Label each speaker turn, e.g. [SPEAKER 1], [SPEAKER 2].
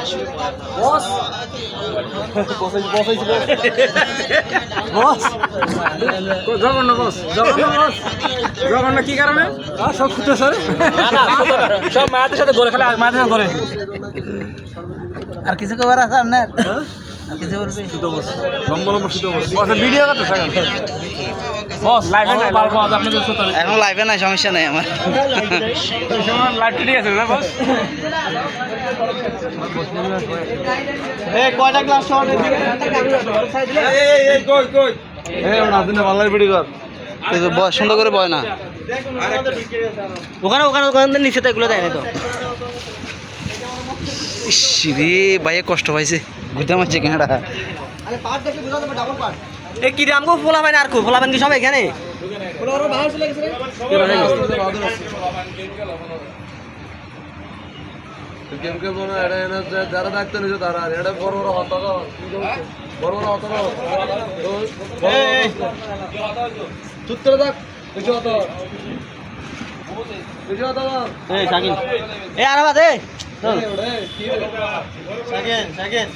[SPEAKER 1] বস বস জঘন্য বস জঘন্য কি কারণে সব ফুটে স্যার সব মায়ের সাথে গোলে খেলে মায়ের সাথে গোলে
[SPEAKER 2] আর কিছু খবর আছে আপনার আর কিছু বলবি
[SPEAKER 1] ভিডিও করতে বস লাইভে নাই লাইভ আজ আপনাদের সাথে
[SPEAKER 2] এখন লাইভে নাই সমস্যা নাই আমার
[SPEAKER 1] এই সময় লাইভ ঠিক আছে না বস এই কয়টা ক্লাস শর্ট এই কই এই ওনা দিনে বাংলার ভিডিও কর
[SPEAKER 2] বয় সুন্দর করে বয় না ওখানে ওখানে ওখানে নিচে তো এগুলো দেয় না তো রে ভাইয়ে কষ্ট পাইছে ঘুরতে মারছে কেনাটা এ কি রে আমগো ফোলা পাই না আর কো ফোলা পান কি সব এখানে
[SPEAKER 1] যারা ডাক্তার নিছে তারা এটা বড় বড় হতা বড় বড় হতা সূত্র দেখ কিছু হতা কিছু হতা
[SPEAKER 2] এই শাকিন এ আরাবাদ এ শাকিন শাকিন